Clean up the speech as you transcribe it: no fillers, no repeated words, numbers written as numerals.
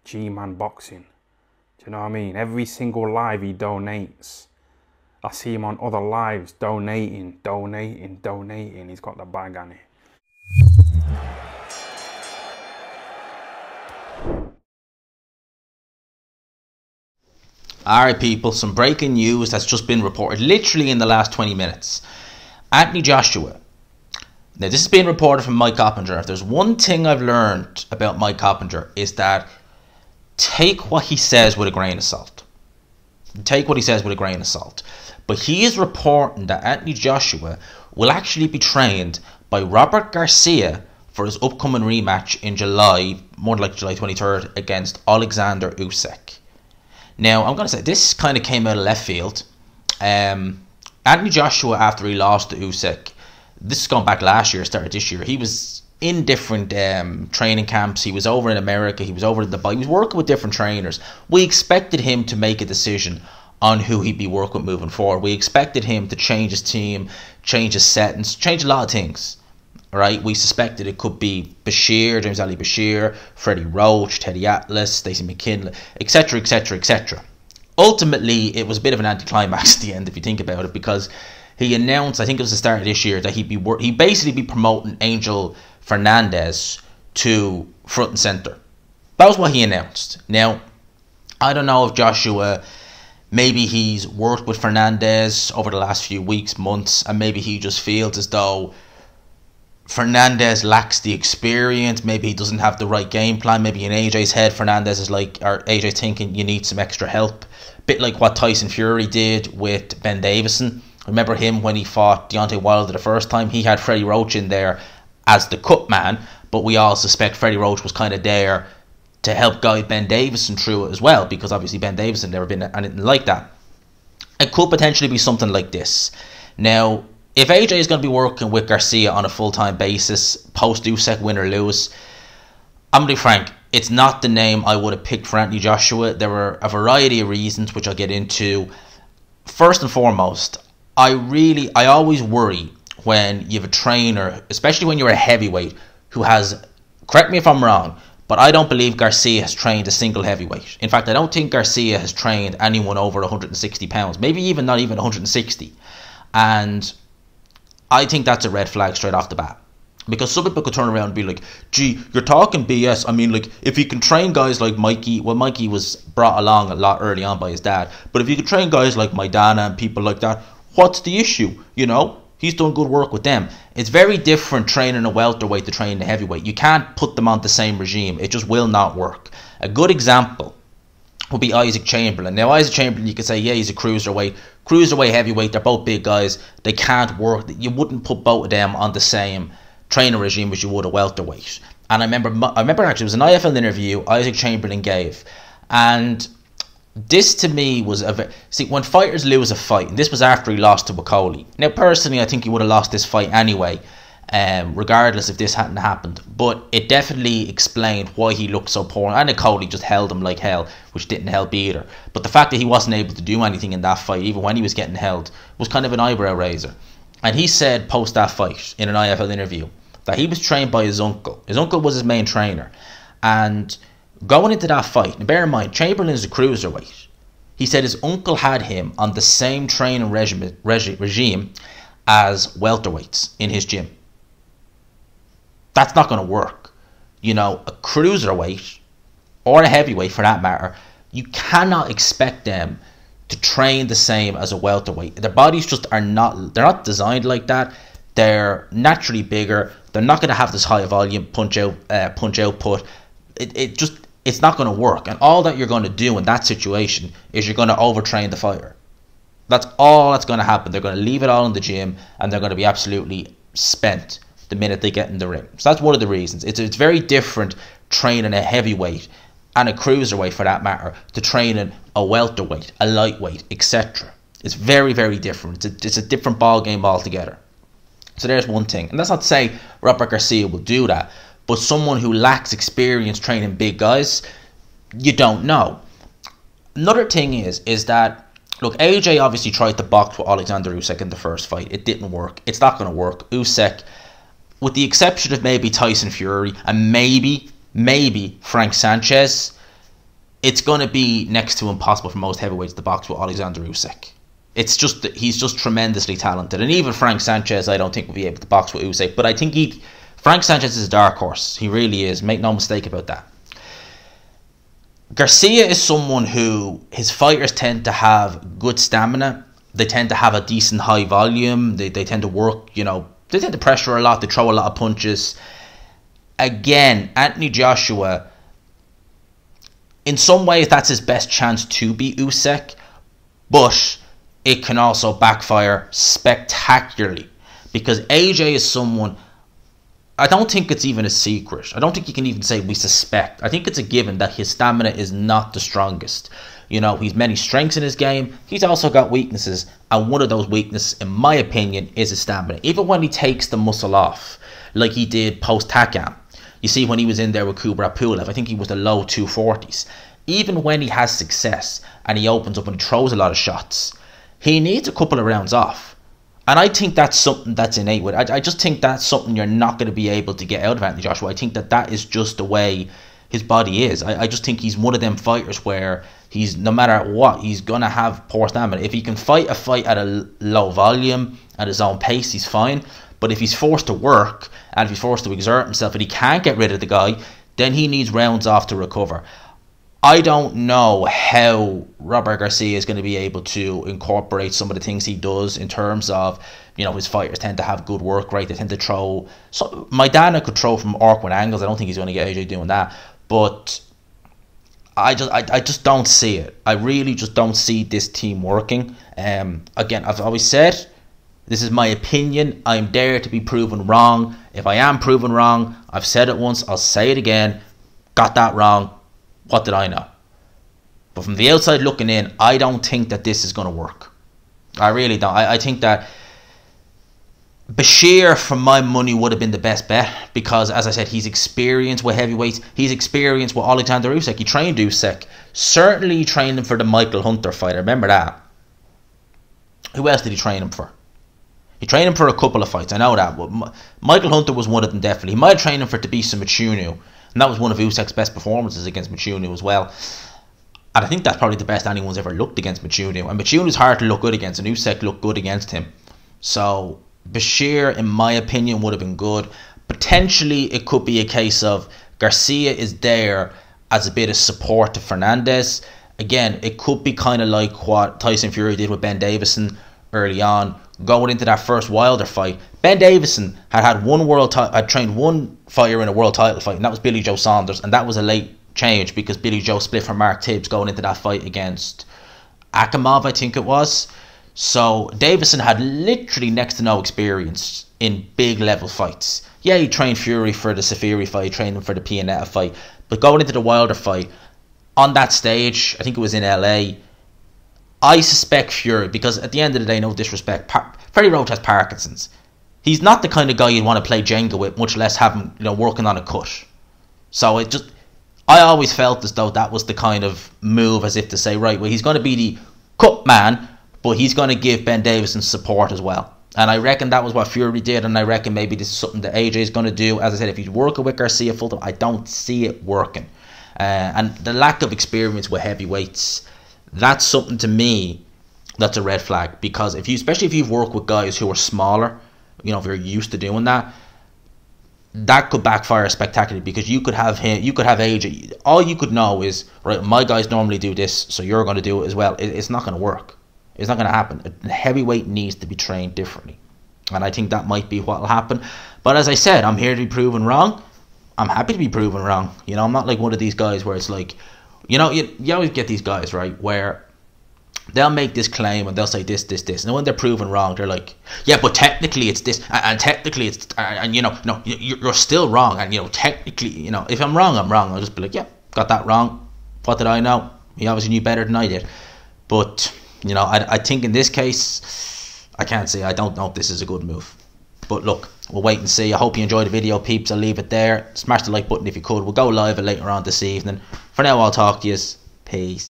G-Man Boxing. Do you know what I mean? Every single live he donates. I see him on other lives donating. He's got the bag on it. Alright people, some breaking news that's just been reported literally in the last 20 minutes. Anthony Joshua. Now this has been reported from Mike Coppinger. If there's one thing I've learned about Mike Coppinger is that take what he says with a grain of salt. Take what he says with a grain of salt. But he is reporting that Anthony Joshua will actually be trained by Robert Garcia for his upcoming rematch in July, more like July 23rd, against Oleksandr Usyk. Now, I'm going to say, this kind of came out of left field. Anthony Joshua, after he lost to Usyk, this has gone back last year, started this year, he was in different training camps. He was over in America, he was over in Dubai, he was working with different trainers. We expected him to make a decision on who he'd be working with moving forward. We expected him to change his team, change his settings, change a lot of things. Right, we suspected it could be Bashir, James Ali Bashir, Freddie Roach, Teddy Atlas, Stacey McKinley, etc, etc, etc. Ultimately, it was a bit of an anticlimax at the end, if you think about it, because he announced, I think it was the start of this year, that he'd basically be promoting Angel Fernandez to front and center. That was what he announced. Now, I don't know if Joshua, maybe he's worked with Fernandez over the last few weeks, months, and maybe he just feels as though Fernandez lacks the experience. Maybe he doesn't have the right game plan. Maybe in AJ's head, Fernandez is like, or AJ's thinking you need some extra help. Bit like what Tyson Fury did with Ben Davison. Remember him when he fought Deontay Wilder the first time? He had Freddie Roach in there as the cut man, but we all suspect Freddie Roach was kind of there to help guide Ben Davison through it as well, because obviously Ben Davison never been anything like that. It could potentially be something like this. Now, if AJ is going to be working with Garcia on a full-time basis, post-Usyk, win or lose, I'm going to be frank, it's not the name I would have picked for Anthony Joshua. There were a variety of reasons, which I'll get into. First and foremost, I always worry when you have a trainer, especially when you're a heavyweight, who has, correct me if I'm wrong, but I don't believe Garcia has trained a single heavyweight. In fact, I don't think Garcia has trained anyone over 160 pounds, maybe even not even 160. And I think that's a red flag straight off the bat. Because some people could turn around and be like, gee, you're talking BS. I mean, like, if you can train guys like Mikey, well, Mikey was brought along a lot early on by his dad, but if you could train guys like Maidana and people like that, what's the issue? You know, he's done good work with them. It's very different training a welterweight to training a heavyweight. You can't put them on the same regime. It just will not work. A good example would be Isaac Chamberlain. Now, Isaac Chamberlain, you could say, yeah, he's a cruiserweight. Cruiserweight, heavyweight, they're both big guys. They can't work. You wouldn't put both of them on the same training regime as you would a welterweight. And I remember actually, it was an IFL interview Isaac Chamberlain gave. And this to me was see, when fighters lose a fight, and this was after he lost to Wakoli. Now, personally, I think he would have lost this fight anyway, regardless if this hadn't happened, but it definitely explained why he looked so poor, and Wakoli just held him like hell, which didn't help either. But the fact that he wasn't able to do anything in that fight, even when he was getting held, was kind of an eyebrow raiser. And he said post that fight in an IFL interview that he was trained by his uncle. His uncle was his main trainer, and going into that fight, and bear in mind, Chamberlain is a cruiserweight. He said his uncle had him on the same training regime as welterweights in his gym. That's not going to work. You know, a cruiserweight, or a heavyweight for that matter, you cannot expect them to train the same as a welterweight. Their bodies just are not, they're not designed like that. They're naturally bigger. They're not going to have this high volume punch output. It's not going to work. And all that you're going to do in that situation is you're going to overtrain the fighter. That's all that's going to happen. They're going to leave it all in the gym, and they're going to be absolutely spent the minute they get in the ring. So that's one of the reasons. It's very different training a heavyweight and a cruiserweight for that matter to training a welterweight, a lightweight, etc. It's very, very different. It's a different ball game altogether. So there's one thing. And that's not to say Robert Garcia will do that, but someone who lacks experience training big guys, you don't know. Another thing is that, look, AJ obviously tried to box with Oleksandr Usyk in the first fight. It didn't work. It's not going to work. Usyk, with the exception of maybe Tyson Fury and maybe Frank Sanchez, it's going to be next to impossible for most heavyweights to box with Oleksandr Usyk. It's just that he's just tremendously talented. And even Frank Sanchez, I don't think will be able to box with Usyk. But I think Frank Sanchez is a dark horse. He really is. Make no mistake about that. Garcia is someone who his fighters tend to have good stamina. They tend to have a decent high volume. They tend to work, they tend to pressure a lot. They throw a lot of punches. Again, Anthony Joshua, in some ways, that's his best chance to beat Usyk. But it can also backfire spectacularly. Because AJ is someone, I don't think it's even a secret. I don't think you can even say we suspect. I think it's a given that his stamina is not the strongest. He's many strengths in his game. He's also got weaknesses. And one of those weaknesses, in my opinion, is his stamina. Even when he takes the muscle off, like he did post-Takam. You see, when he was in there with Kubrat Pulev, I think he was the low 240s. Even when he has success and he opens up and throws a lot of shots, he needs a couple of rounds off. And I think that's something that's innate with it. I just think that's something you're not going to be able to get out of Anthony Joshua. I think that is just the way his body is. I just think he's one of them fighters where he's, no matter what, he's going to have poor stamina. If he can fight a fight at a low volume, at his own pace, he's fine. But if he's forced to work, and if he's forced to exert himself, and he can't get rid of the guy, then he needs rounds off to recover. I don't know how Robert Garcia is going to be able to incorporate some of the things he does in terms of, his fighters tend to have good work rate. They tend to throw. So Maidana could throw from awkward angles. I don't think he's going to get AJ doing that. But I just don't see it. I really just don't see this team working. Again, I've always said, this is my opinion. I'm there to be proven wrong. If I am proven wrong, I've said it once, I'll say it again. Got that wrong. What did I know? But from the outside looking in, I don't think that this is going to work. I really don't. I think that Bashir, for my money, would have been the best bet. Because, as I said, he's experienced with heavyweights. He's experienced with Oleksandr Usyk. He trained Usyk. Certainly he trained him for the Michael Hunter fight. I remember that. Who else did he train him for? He trained him for a couple of fights. I know that. But Michael Hunter was one of them, definitely. He might have trained him for Tabisa Machunu. And that was one of Usyk's best performances against Machunu as well. And I think that's probably the best anyone's ever looked against Machunu. And Machunu's hard to look good against, and Usyk looked good against him. So Bashir, in my opinion, would have been good. Potentially, it could be a case of Garcia is there as a bit of support to Fernandez. Again, it could be kind of like what Tyson Fury did with Ben Davison early on. Going into that first Wilder fight, Ben Davison had trained one fighter in a world title fight, and that was Billy Joe Saunders, and that was a late change because Billy Joe split from Mark Tibbs going into that fight against Akimov, I think it was. So Davison had literally next to no experience in big level fights. Yeah, he trained Fury for the Safiri fight, he trained him for the Pianetta fight, but going into the Wilder fight, on that stage, I think it was in LA, I suspect Fury, because at the end of the day, no disrespect, Freddie Roach has Parkinson's. He's not the kind of guy you'd want to play Jenga with, much less have him, working on a cut. So I always felt as though that was the kind of move, as if to say, right, well, he's going to be the cut man, but he's going to give Ben Davison support as well. And I reckon that was what Fury did, and I reckon maybe this is something that AJ is going to do. As I said, if he's working with Garcia full time, I don't see it working. And the lack of experience with heavyweights, that's something to me that's a red flag. Because especially if you've worked with guys who are smaller, if you're used to doing that, that could backfire spectacularly, because you could have AJ. All you could know is, right, my guys normally do this, so you're going to do it as well. It's not going to work. It's not going to happen. A heavyweight needs to be trained differently. And I think that might be what will happen. But as I said, I'm here to be proven wrong. I'm happy to be proven wrong. I'm not like one of these guys where it's like, you always get these guys, right, where they'll make this claim and they'll say this. And when they're proven wrong, they're like, yeah, but technically it's this, and technically it's, and no, you're still wrong. And, technically, if I'm wrong, I'm wrong. I'll just be like, yeah, got that wrong. What did I know? He obviously knew better than I did. But, I think in this case, I can't say, I don't know if this is a good move. But look, we'll wait and see. I hope you enjoyed the video, peeps. I'll leave it there. Smash the like button if you could. We'll go live later on this evening. For now, I'll talk to you. Peace.